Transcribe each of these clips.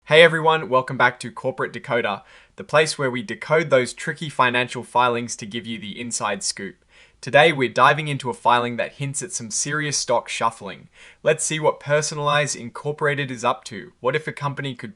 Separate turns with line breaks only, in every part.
Hey everyone, welcome back to Corporate Decoder, the place where we decode those tricky financial filings to give you the inside scoop. Today we're diving into a filing that hints at some serious stock shuffling. Let's see what Personalis Incorporated is up to. What if a company could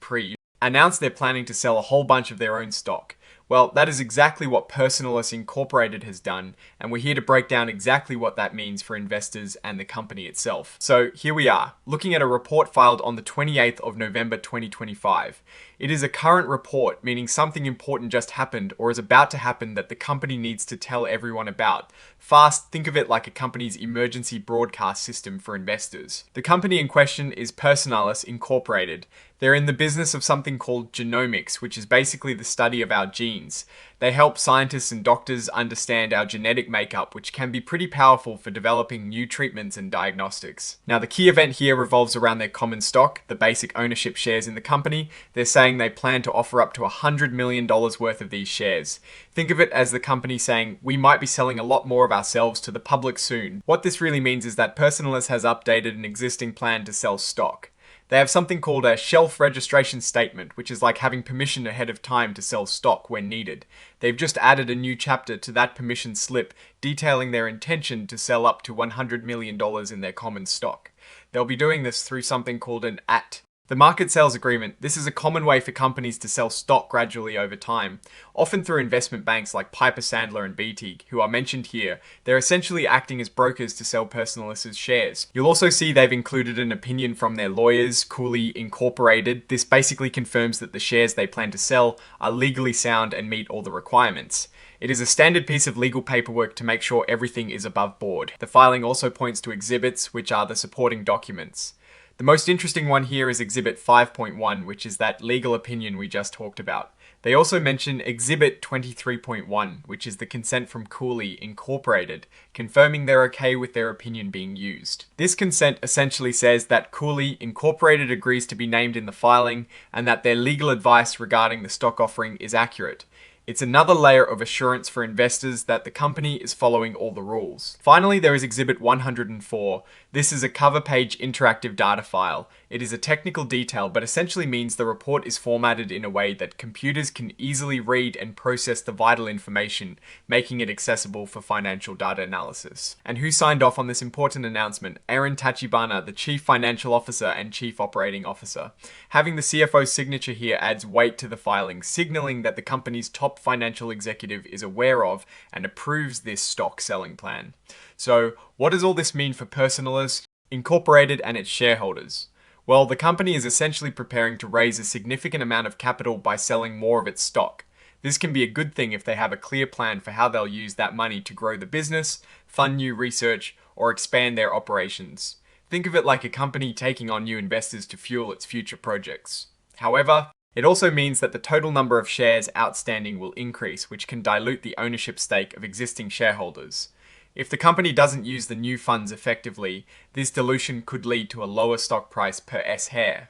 announce they're planning to sell a whole bunch of their own stock? Well, that is exactly what Personalis Incorporated has done, and we're here to break down exactly what that means for investors and the company itself. So here we are, looking at a report filed on the 28th of November 2025. It is a current report, meaning something important just happened or is about to happen that the company needs to tell everyone about. Fast, think of it like a company's emergency broadcast system for investors. The company in question is Personalis Incorporated. They're in the business of something called genomics, which is basically the study of our genes. They help scientists and doctors understand our genetic makeup, which can be pretty powerful for developing new treatments and diagnostics. Now, the key event here revolves around their common stock, the basic ownership shares in the company. They're saying they plan to offer up to $100 million worth of these shares. Think of it as the company saying, we might be selling a lot more of ourselves to the public soon. What this really means is that Personalis has updated an existing plan to sell stock. They have something called a shelf registration statement, which is like having permission ahead of time to sell stock when needed. They've just added a new chapter to that permission slip detailing their intention to sell up to $100 million in their common stock. They'll be doing this through something called an AT. The market sales agreement. This is a common way for companies to sell stock gradually over time, often through investment banks like Piper Sandler and BT, who are mentioned here. They're essentially acting as brokers to sell Personalis' shares. You'll also see they've included an opinion from their lawyers, Cooley Incorporated. This basically confirms that the shares they plan to sell are legally sound and meet all the requirements. It is a standard piece of legal paperwork to make sure everything is above board. The filing also points to exhibits, which are the supporting documents. The most interesting one here is Exhibit 5.1, which is that legal opinion we just talked about. They also mention Exhibit 23.1, which is the consent from Cooley Incorporated, confirming they're okay with their opinion being used. This consent essentially says that Cooley Incorporated agrees to be named in the filing and that their legal advice regarding the stock offering is accurate. It's another layer of assurance for investors that the company is following all the rules. Finally, there is Exhibit 104. This is a cover page interactive data file. It is a technical detail, but essentially means the report is formatted in a way that computers can easily read and process the vital information, making it accessible for financial data analysis. And who signed off on this important announcement? Aaron Tachibana, the Chief Financial Officer and Chief Operating Officer. Having the CFO's signature here adds weight to the filing, signaling that the company's top financial executive is aware of and approves this stock selling plan. So, what does all this mean for Personalis Incorporated and its shareholders? Well, the company is essentially preparing to raise a significant amount of capital by selling more of its stock. This can be a good thing if they have a clear plan for how they'll use that money to grow the business, fund new research, or expand their operations. Think of it like a company taking on new investors to fuel its future projects. However, it also means that the total number of shares outstanding will increase, which can dilute the ownership stake of existing shareholders. If the company doesn't use the new funds effectively, this dilution could lead to a lower stock price per share.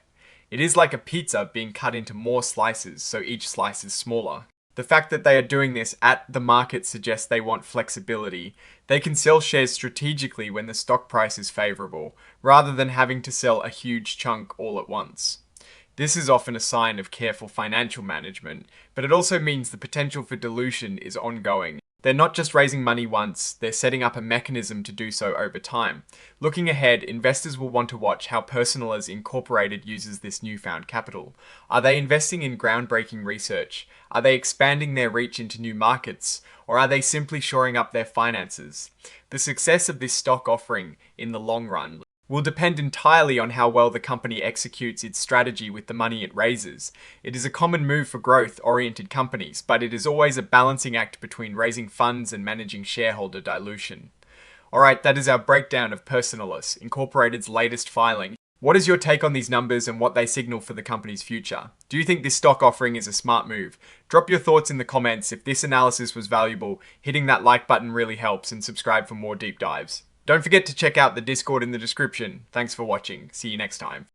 It is like a pizza being cut into more slices, so each slice is smaller. The fact that they are doing this at the market suggests they want flexibility. They can sell shares strategically when the stock price is favorable, rather than having to sell a huge chunk all at once. This is often a sign of careful financial management, but it also means the potential for dilution is ongoing. They're not just raising money once, they're setting up a mechanism to do so over time. Looking ahead, investors will want to watch how Personalis Incorporated uses this newfound capital. Are they investing in groundbreaking research? Are they expanding their reach into new markets? Or are they simply shoring up their finances? The success of this stock offering in the long run will depend entirely on how well the company executes its strategy with the money it raises. It is a common move for growth-oriented companies, but it is always a balancing act between raising funds and managing shareholder dilution. Alright, that is our breakdown of Personalis Incorporated's latest filing. What is your take on these numbers and what they signal for the company's future? Do you think this stock offering is a smart move? Drop your thoughts in the comments. If this analysis was valuable, hitting that like button really helps, and subscribe for more deep dives. Don't forget to check out the Discord in the description. Thanks for watching. See you next time.